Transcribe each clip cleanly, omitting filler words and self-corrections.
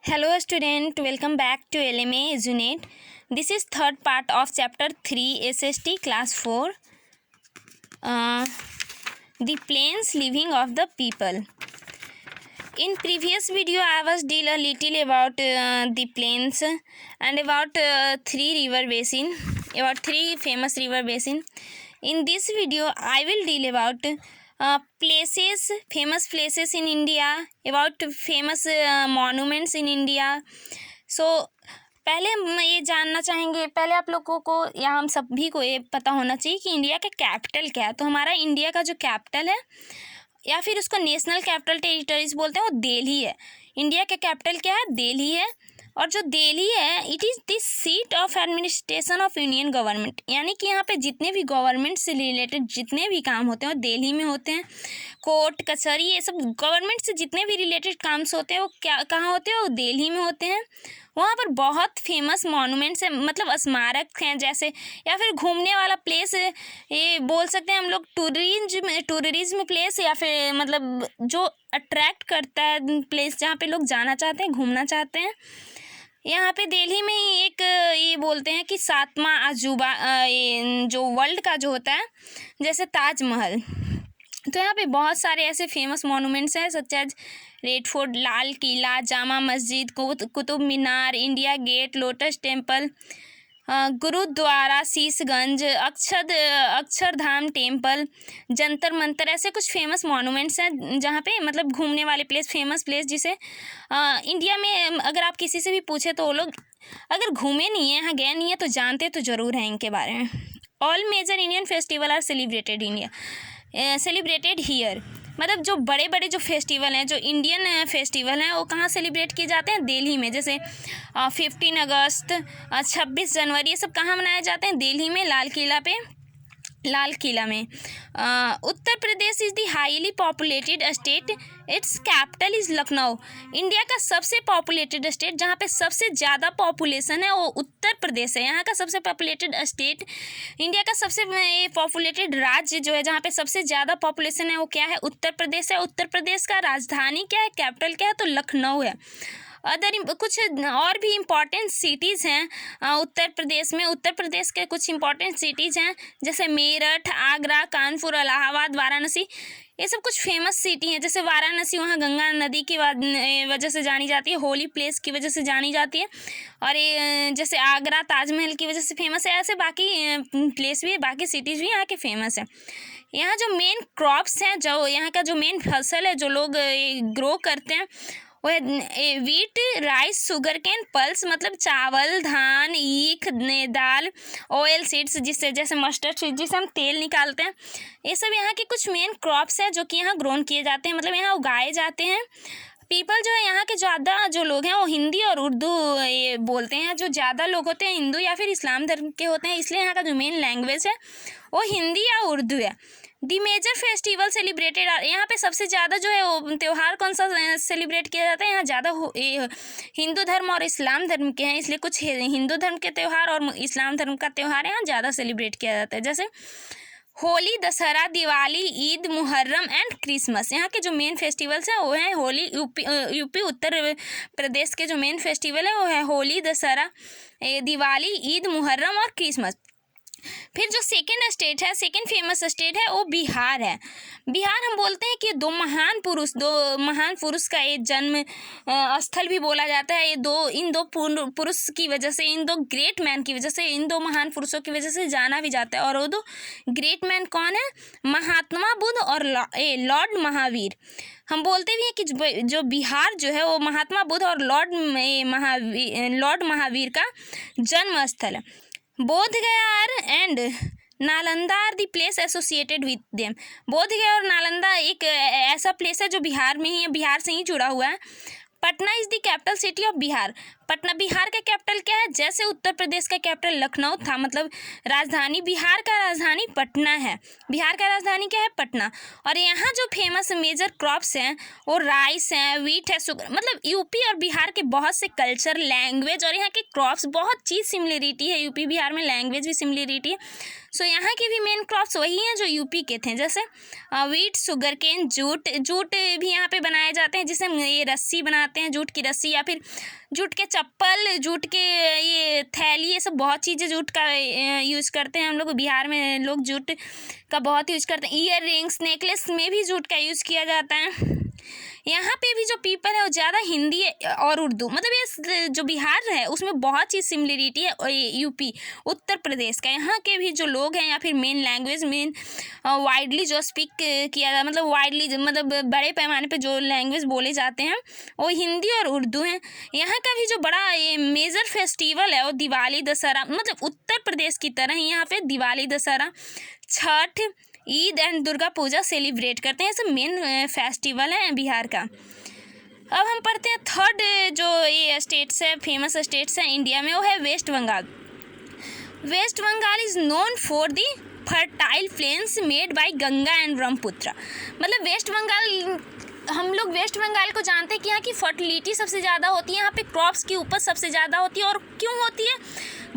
Hello student, welcome back to LMA Ezunet. This is third part of chapter 3 SST class 4. The plains living of the people. In previous video I was deal a little about the plains and about three famous river basin. In this video I will deal about famous places in India, about famous monuments in India. So पहले हम ये जानना चाहेंगे, पहले आप लोगों को या हम सभी को ये पता होना चाहिए कि इंडिया का कैपिटल क्या है. तो हमारा इंडिया का जो कैपिटल है या फिर उसको नेशनल कैपिटल टेरिटरीज बोलते हैं वो दिल्ली है. इंडिया का कैपिटल क्या है? दिल्ली है. और जो दिल्ली है it is the seat of administration of union government, यानी कि यहाँ पे जितने भी गवर्नमेंट से रिलेटेड जितने भी काम होते हैं वो दिल्ली में होते हैं. कोर्ट कचहरी ये सब गवर्नमेंट से जितने भी रिलेटेड काम्स होते हैं वो कहाँ होते हैं? वो दिल्ली में होते हैं. वहाँ पर बहुत फेमस मॉन्यूमेंट्स हैं, मतलब स्मारक हैं जैसे, या फिर घूमने वाला प्लेस ये बोल सकते हैं हम लोग टूरिज्म प्लेस, या फिर मतलब जो अट्रैक्ट करता है प्लेस जहाँ पे लोग जाना चाहते हैं, घूमना चाहते हैं. यहाँ पे दिल्ली में ही एक ये बोलते हैं कि सातवां अजूबा जो वर्ल्ड का जो होता है जैसे ताजमहल. तो यहाँ पे बहुत सारे ऐसे फेमस मॉन्यूमेंट्स हैं such as Red Fort, Lal Qila, Jama Masjid, Qutub Minar, India Gate, Lotus Temple, Gurudwara, Sheeshganj, Akshardham temple, Jantar Mantar. ऐसे कुछ फेमस मॉन्यूमेंट्स हैं जहाँ पे मतलब घूमने वाले प्लेस, फेमस प्लेस जिसे इंडिया में अगर आप किसी से भी पूछे तो वो लोग अगर घूमे नहीं हैं, यहाँ गए नहीं हैं, तो जानते तो ज़रूर हैं इनके बारे में. All major Indian festival are celebrated here. मतलब जो बड़े बड़े जो फेस्टिवल हैं, जो इंडियन फेस्टिवल हैं, वो कहाँ सेलिब्रेट किए जाते हैं? दिल्ली में. जैसे 15 अगस्त, 26 जनवरी, ये सब कहाँ मनाए जाते हैं? दिल्ली में, लाल किला में. Uttar Pradesh is the highly populated state, its capital is Lucknow. India का सबसे पॉपुलेटेड स्टेट जहाँ पे सबसे ज़्यादा पॉपुलेशन है वो उत्तर प्रदेश है. यहाँ का सबसे पॉपुलेटेड स्टेट, इंडिया का सबसे पॉपुलेटेड राज्य जो है जहाँ पे सबसे ज़्यादा पॉपुलेशन है वो क्या है? उत्तर प्रदेश है. उत्तर प्रदेश का राजधानी क्या है, कैपिटल क्या है? तो लखनऊ है. कुछ और भी इम्पॉर्टेंट सिटीज़ हैं उत्तर प्रदेश में. उत्तर प्रदेश के कुछ इम्पॉर्टेंट सिटीज़ हैं जैसे मेरठ, आगरा, कानपुर, इलाहाबाद, वाराणसी. ये सब कुछ फेमस सिटी हैं. जैसे वाराणसी वहाँ गंगा नदी की वजह से जानी जाती है, होली प्लेस की वजह से जानी जाती है. और ये जैसे आगरा ताजमहल की वजह से फेमस है. ऐसे बाकी प्लेस भी, बाकी सिटीज़ भी यहाँ के फेमस हैं. यहाँ जो मेन क्रॉप्स हैं, जो यहाँ का जो मेन फसल है जो लोग ग्रो करते हैं वो है wheat, rice, sugar cane, pulse मतलब चावल, धान, ईख, दाल, ऑयल सीड्स जिससे जैसे मस्टर्ड सीड जिससे हम तेल निकालते हैं. ये सब यहाँ के कुछ मेन क्रॉप्स हैं जो कि यहाँ ग्रोन किए जाते हैं, मतलब यहाँ उगाए जाते हैं. पीपल जो है यहाँ के ज़्यादा जो लोग हैं वो हिंदी और उर्दू ये बोलते हैं. जो ज़्यादा लोग होते हैं हिंदू या फिर इस्लाम धर्म के होते हैं, इसलिए यहाँ का जो मेन लैंग्वेज है वो हिंदी या उर्दू है. दी मेजर फेस्टिवल सेलिब्रेटेड, यहाँ पे सबसे ज़्यादा जो है वो त्यौहार कौन सा सेलिब्रेट किया जाता है? यहाँ ज़्यादा हिंदू धर्म और इस्लाम धर्म के हैं, इसलिए कुछ हिंदू धर्म के त्यौहार और इस्लाम धर्म का त्यौहार यहाँ ज़्यादा सेलिब्रेट किया जाता है. जैसे होली, दशहरा, दिवाली, ईद, मुहर्रम एंड क्रिसमस. यहाँ के जो मेन फेस्टिवल्स हैं वो हैं होली. यूपी उत्तर प्रदेश के जो मेन फेस्टिवल है वो है होली, दशहरा, दिवाली, ईद, मुहर्रम और क्रिसमस. फिर जो सेकेंड फेमस स्टेट है वो बिहार है. बिहार हम बोलते हैं कि दो महान पुरुष का ये जन्म स्थल भी बोला जाता है. इन दो पुरुष की वजह से, इन दो ग्रेट मैन की वजह से, इन दो महान पुरुषों की वजह से जाना भी जाता है. और वो दो ग्रेट मैन कौन है? महात्मा बुद्ध और लॉर्ड महावीर. हम बोलते भी हैं कि जो बिहार जो है वो महात्मा बुद्ध और लॉर्ड महावीर का जन्म स्थल है. Bodh Gaya and Nalanda are the place associated with them. Bodh Gaya और नालंदा एक ऐसा प्लेस है जो बिहार में ही है, बिहार से ही जुड़ा हुआ है. Patna is the capital city of Bihar. Patna Bihar का कैपिटल क्या है? जैसे उत्तर प्रदेश का कैपिटल लखनऊ था, मतलब राजधानी, बिहार का राजधानी पटना है. बिहार का राजधानी क्या है? पटना. और यहाँ जो फेमस मेजर क्रॉप्स हैं वो राइस हैं, वीट है, शुगर. मतलब यूपी और बिहार के बहुत से कल्चर, लैंग्वेज और यहाँ के क्रॉप्स बहुत चीज़ सिमिलरिटी है. यूपी बिहार में लैंग्वेज भी सिमिलरिटी है. सो यहाँ के भी मेन क्रॉप्स वही हैं जो यूपी के थे, जैसे वीट, शुगर केन, जूट भी यहाँ पे बनाए जाते हैं, जिससे हम ये रस्सी बनाते हैं, जूट की रस्सी, या फिर जूट के चप्पल, जूट के ये थैली, ये सब बहुत चीज़ें जूट का यूज़ करते हैं हम लोग। बिहार में लोग जूट का बहुत यूज़ करते हैं। ईयर रिंग्स, नेकलेस में भी जूट का यूज़ किया जाता है। यहाँ पे भी जो पीपल है वो ज़्यादा हिंदी और उर्दू, मतलब ये जो बिहार है उसमें बहुत चीज़ सिमिलरिटी है यूपी उत्तर प्रदेश का। यहाँ के भी जो लोग हैं या फिर मेन लैंग्वेज वाइडली जो स्पीक किया जाता, मतलब वाइडली मतलब बड़े पैमाने पे जो लैंग्वेज बोले जाते हैं वो हिंदी और उर्दू हैं। यहाँ का भी जो बड़ा ये मेजर फेस्टिवल है वो दिवाली, दशहरा, मतलब उत्तर प्रदेश की तरह ही यहाँ पे दिवाली, दशहरा, छठ, ईद एंड दुर्गा पूजा सेलिब्रेट करते हैं। ये सब मेन फेस्टिवल है बिहार का। अब हम पढ़ते हैं थर्ड जो ये स्टेट्स है, फेमस स्टेट्स हैं इंडिया में, वो है West Bengal. West Bengal is known for the fertile plains made by Ganga and Brahmaputra. मतलब वेस्ट बंगाल, हम लोग वेस्ट बंगाल को जानते हैं कि यहाँ की फर्टिलिटी सबसे ज़्यादा होती है, यहाँ पे क्रॉप्स की उपज सबसे ज़्यादा होती है। और क्यों होती है?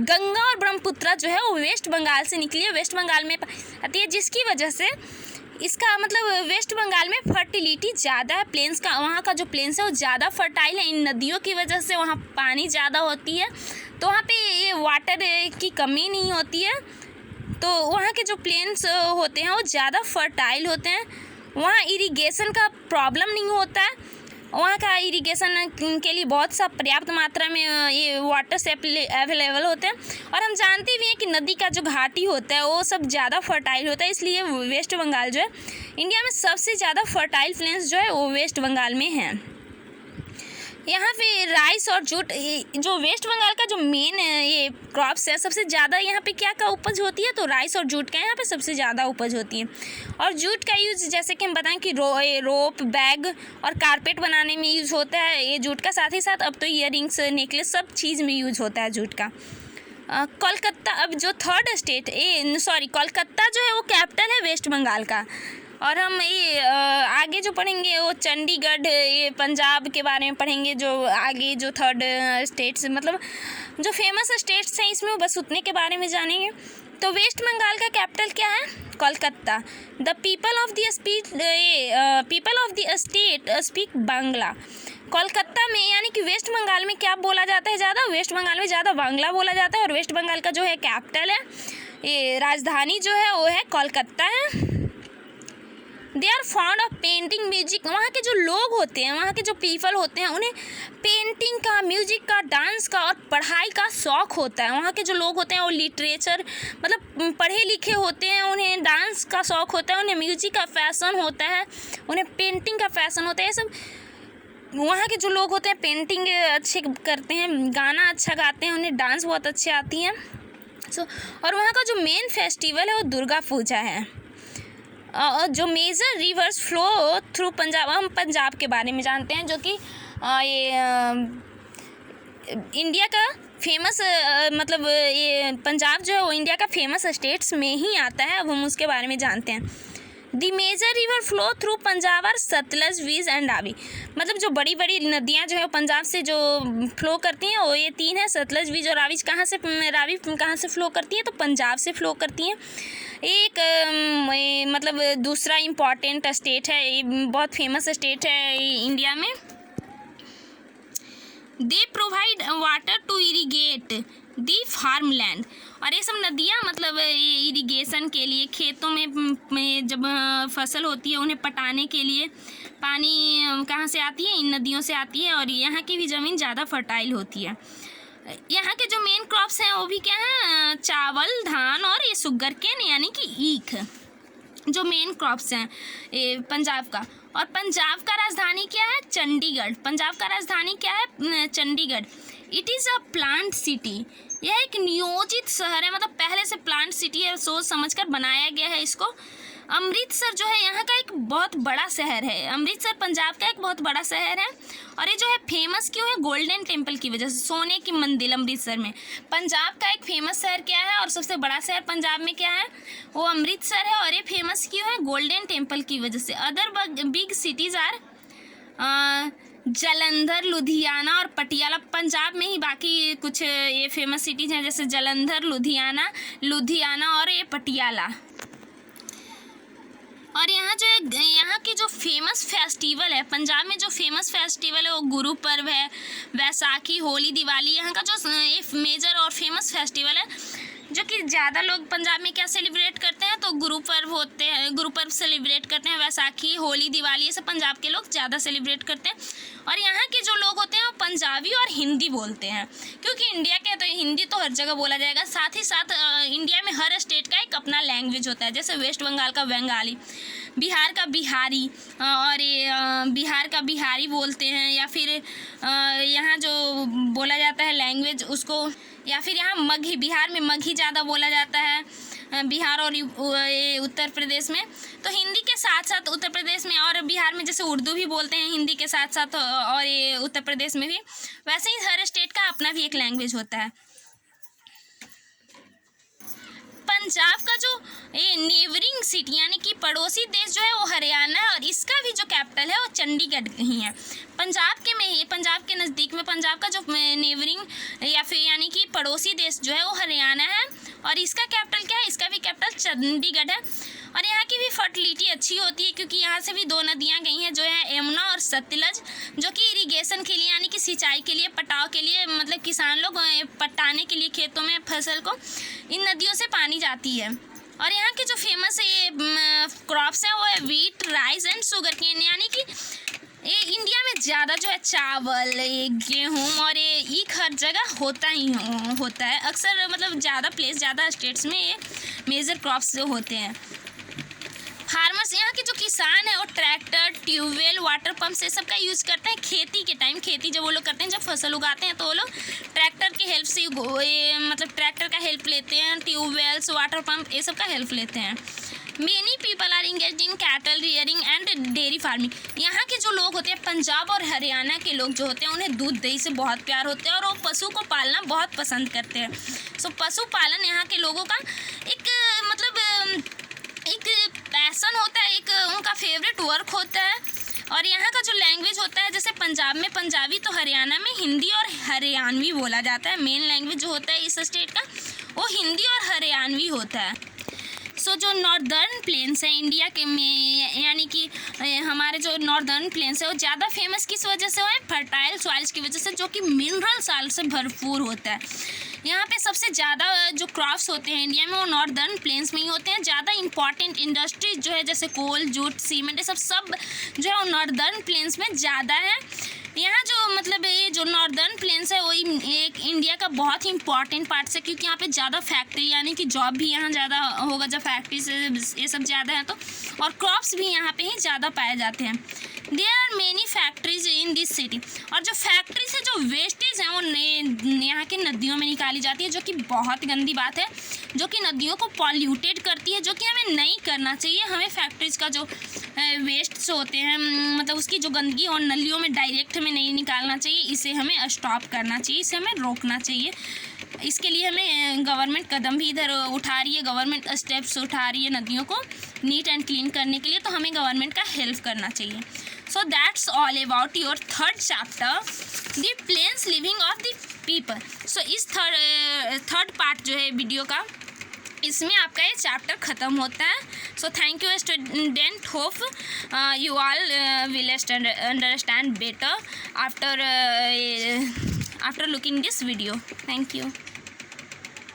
गंगा और ब्रह्मपुत्र जो है वो वेस्ट बंगाल से निकली है, वेस्ट बंगाल में आती है, जिसकी वजह से इसका मतलब वेस्ट बंगाल में फर्टिलिटी ज़्यादा है। प्लेन्स का, वहाँ का जो प्लेन्स है वो ज़्यादा फर्टाइल है। इन नदियों की वजह से वहाँ पानी ज़्यादा होती है, तो वहाँ पे ये वाटर की कमी नहीं होती है। तो वहाँ के जो प्लेन्स होते हैं वो ज़्यादा फर्टाइल होते हैं। वहाँ इरिगेशन का प्रॉब्लम नहीं होता है। वहाँ का इरिगेशन के लिए बहुत सा पर्याप्त मात्रा में ये वाटर से अवेलेबल होते हैं। और हम जानते भी हैं कि नदी का जो घाटी होता है वो सब ज़्यादा फर्टाइल होता है, इसलिए वेस्ट बंगाल जो है इंडिया में सबसे ज़्यादा फर्टाइल प्लेन्स जो है वो वेस्ट बंगाल में हैं। यहाँ पे राइस और जूट, जो वेस्ट बंगाल का जो मेन ये क्रॉप्स है, सबसे ज़्यादा यहाँ पे क्या का उपज होती है? तो राइस और जूट का यहाँ पे सबसे ज़्यादा उपज होती है। और जूट का यूज़ जैसे कि हम बताएं कि रोप, बैग और कारपेट बनाने में यूज़ होता है ये जूट का। साथ ही साथ अब तो ईयर रिंग्स, नेकलेस, सब चीज़ में यूज़ होता है जूट का। कोलकाता, अब जो थर्ड स्टेट कोलकाता जो है वो कैपिटल है वेस्ट बंगाल का। और हम ये आगे जो पढ़ेंगे वो चंडीगढ़, ये पंजाब के बारे में पढ़ेंगे। जो आगे जो थर्ड स्टेट्स, मतलब जो फेमस स्टेट्स हैं, इसमें बस उतने के बारे में जानेंगे। तो वेस्ट बंगाल का कैपिटल क्या है? Kolkata. The people of the state speak Bangla. Kolkata में यानी कि वेस्ट बंगाल में क्या बोला जाता है ज़्यादा? वेस्ट बंगाल में ज़्यादा बांग्ला बोला जाता है। और वेस्ट बंगाल का जो है कैपिटल है, ये राजधानी जो है वो है कोलकाता है। They are fond of painting, music. वहाँ के जो लोग होते हैं, वहाँ के जो पीपल होते हैं, उन्हें पेंटिंग का, म्यूजिक का, डांस का और पढ़ाई का शौक़ होता है। वहाँ के जो लोग होते हैं वो लिटरेचर, मतलब पढ़े लिखे होते हैं, उन्हें डांस का शौक़ होता है, उन्हें म्यूजिक का फैशन होता है, उन्हें पेंटिंग का फैशन होता है। ये सब वहाँ के जो लोग होते हैं पेंटिंग अच्छे करते हैं, गाना अच्छा गाते हैं, उन्हें डांस बहुत अच्छे आती हैं। और वहाँ का जो मेन फेस्टिवल है वो दुर्गा पूजा है। जो major rivers flow through Punjab, हम पंजाब के बारे में जानते हैं, जो कि इंडिया का फेमस, मतलब ये पंजाब जो है वो इंडिया का फेमस स्टेट्स में ही आता है। अब हम उसके बारे में जानते हैं। The major river flow through Punjab are Sutlej, Beas and Ravi. मतलब जो बड़ी बड़ी नदियाँ जो है पंजाब से जो फ्लो करती हैं वो ये तीन है, सतलज, वीज और रावी। रावी कहाँ से फ्लो करती हैं? तो पंजाब से फ्लो करती हैं। एक मतलब दूसरा इम्पॉर्टेंट स्टेट है, ये बहुत फेमस स्टेट है इंडिया में। They provide water to irrigate the farm land. और ये सब नदियाँ मतलब इरिगेशन के लिए, खेतों में जब फसल होती है उन्हें पटाने के लिए पानी कहाँ से आती है? इन नदियों से आती है। और यहाँ की भी ज़मीन ज़्यादा फर्टाइल होती है। यहाँ के जो मेन क्रॉप्स हैं वो भी क्या हैं? चावल, धान और ये शुगर केन यानी कि ईख, जो मेन क्रॉप्स हैं ये पंजाब का। और पंजाब का राजधानी क्या है? चंडीगढ़। पंजाब का राजधानी क्या है? Chandigarh. It is a plant city. यह एक नियोजित शहर है, मतलब पहले से प्लांट सिटी है, सोच समझकर बनाया गया है इसको। अमृतसर जो है यहाँ का एक बहुत बड़ा शहर है। अमृतसर पंजाब का एक बहुत बड़ा शहर है। और ये जो है फेमस क्यों है? गोल्डन टेम्पल की वजह से, सोने की मंदिर अमृतसर में। पंजाब का एक फेमस शहर क्या है और सबसे बड़ा शहर पंजाब में क्या है? वो अमृतसर है। और ये फेमस क्यों है? गोल्डन टेम्पल की वजह से। Other big cities are Jalandhar, Ludhiana और पटियाला पंजाब में ही बाकी कुछ ये फेमस सिटीज़ हैं, जैसे जालंधर, लुधियाना और ये पटियाला। और यहाँ की जो फेमस फेस्टिवल है, पंजाब में जो फेमस फेस्टिवल है वो गुरु पर्व है, वैसाखी, होली, दिवाली। यहाँ का जो एक मेजर और फेमस फेस्टिवल है जो कि ज़्यादा लोग पंजाब में क्या सेलिब्रेट करते हैं, तो गुरु पर्व सेलिब्रेट करते हैं। वैसाखी, होली, दिवाली ये सब पंजाब के लोग ज़्यादा सेलिब्रेट करते हैं। और यहाँ के जो लोग होते हैं वो पंजाबी और हिंदी बोलते हैं, क्योंकि इंडिया के तो हिंदी तो हर जगह बोला जाएगा। साथ ही साथ इंडिया में हर स्टेट का एक अपना लैंग्वेज होता है, जैसे वेस्ट बंगाल का बंगाली, बिहार का बिहारी, और ये बिहार का बिहारी बोलते हैं, या फिर यहाँ जो बोला जाता है लैंग्वेज उसको, या फिर यहाँ मगही, बिहार में मगही ज़्यादा बोला जाता है, बिहार और उत्तर प्रदेश में। तो हिंदी के साथ साथ उत्तर प्रदेश में और बिहार में जैसे उर्दू भी बोलते हैं हिंदी के साथ साथ, और ये उत्तर प्रदेश में भी, वैसे ही हर स्टेट का अपना भी एक लैंग्वेज होता है। पंजाब का जो ये नेबरिंग सिटी यानी कि पड़ोसी देश जो है वो हरियाणा है, और इसका भी जो कैपिटल है वो चंडीगढ़ ही है। पंजाब के नज़दीक में पंजाब का जो नेबरिंग या फिर यानी कि पड़ोसी देश जो है वो हरियाणा है, और इसका कैपिटल क्या है, इसका भी कैपिटल चंडीगढ़ है। और यहाँ की भी फर्टिलिटी अच्छी होती है, क्योंकि यहाँ से भी दो नदियाँ गई हैं जो है यमुना और सतलज, जो कि इरिगेशन के लिए यानी कि सिंचाई के लिए, पटाव के लिए, मतलब किसान लोग पटाने के लिए खेतों में फसल को इन नदियों से पानी जाती है। और यहाँ के जो फेमस ये क्रॉप्स हैं वो है wheat, rice and sugar cane, यानी कि ये इंडिया में ज़्यादा जो है चावल, गेहूँ और ये ईख हर जगह होता है अक्सर, मतलब ज़्यादा स्टेट्स में ये मेजर क्रॉप्स जो होते हैं। फार्मर्स, यहाँ के जो किसान है वो ट्रैक्टर, ट्यूबवेल, वाटर पंप से सब का यूज़ करते हैं खेती के टाइम। खेती जब वो लोग करते हैं, जब फसल उगाते हैं, तो वो लोग ट्रैक्टर की हेल्प से मतलब ट्रैक्टर का हेल्प लेते हैं, ट्यूबवेल्स, वाटर पंप ये सब का हेल्प लेते हैं। Many people are engaged in cattle rearing and dairy farming. यहाँ के जो लोग होते हैं पंजाब और हरियाणा के लोग जो होते हैं उन्हें दूध दही से बहुत प्यार होता है, और वो पशु को पालना बहुत पसंद करते हैं। सो पशुपालन यहाँ के लोगों का एक पैसन होता है, एक उनका फेवरेट वर्क होता है। और यहाँ का जो लैंग्वेज होता है, जैसे पंजाब में पंजाबी, तो हरियाणा में हिंदी और हरियाणवी बोला जाता है। मेन लैंग्वेज जो होता है इस स्टेट का वो हिंदी और हरियाणवी होता है। सो जो नॉर्दर्न प्लेन्स हैं इंडिया के में, यानी कि हमारे जो नॉर्दर्न प्लेन्स है वो ज़्यादा फेमस किस वजह से है, फर्टाइल सॉइल्स की वजह से, जो कि मिनरल साल से भरपूर होता है। यहाँ पे सबसे ज़्यादा जो क्रॉप्स होते हैं इंडिया में वो नॉर्दर्न प्लेन्स में ही होते हैं। ज़्यादा इंपॉर्टेंट इंडस्ट्रीज जो है जैसे कोल, जूट, सीमेंट, ये सब जो है वो नॉर्दर्न प्लेन्स में ज़्यादा है। यहाँ जो मतलब ये जो नॉर्दर्न प्लेन्स है वो एक इंडिया का बहुत ही इंपॉर्टेंट पार्ट है, क्योंकि यहाँ पे ज़्यादा फैक्ट्री यानी कि जॉब भी यहाँ ज़्यादा होगा जब फैक्ट्री से ये सब ज़्यादा है तो, और क्रॉप्स भी यहाँ पे ही ज़्यादा पाए जाते हैं। There are many factories in this city. और जो फैक्ट्री से जो वेस्टेज हैं वो यहाँ की नदियों में निकाली जाती है, जो कि बहुत गंदी बात है, जो कि नदियों को पॉल्यूटेड करती है, जो कि हमें नहीं करना चाहिए। हमें फैक्ट्रीज का जो वेस्ट होते हैं, मतलब उसकी जो गंदगी और नलियों में डायरेक्ट हमें नहीं निकालना चाहिए, इसे हमें स्टॉप करना चाहिए, इसे हमें रोकना चाहिए। इसके लिए हमें गवर्नमेंट कदम भी इधर उठा रही है, गवर्नमेंट स्टेप्स उठा रही है नदियों को नीट एंड क्लीन करने के लिए, तो हमें गवर्नमेंट का हेल्प करना चाहिए। So that's all about your third chapter, the plains living of the people. So इस थर्ड पार्ट जो है वीडियो का, इसमें आपका ये चैप्टर ख़त्म होता है। So thank you student, hope you all will understand better after looking this video. Thank you.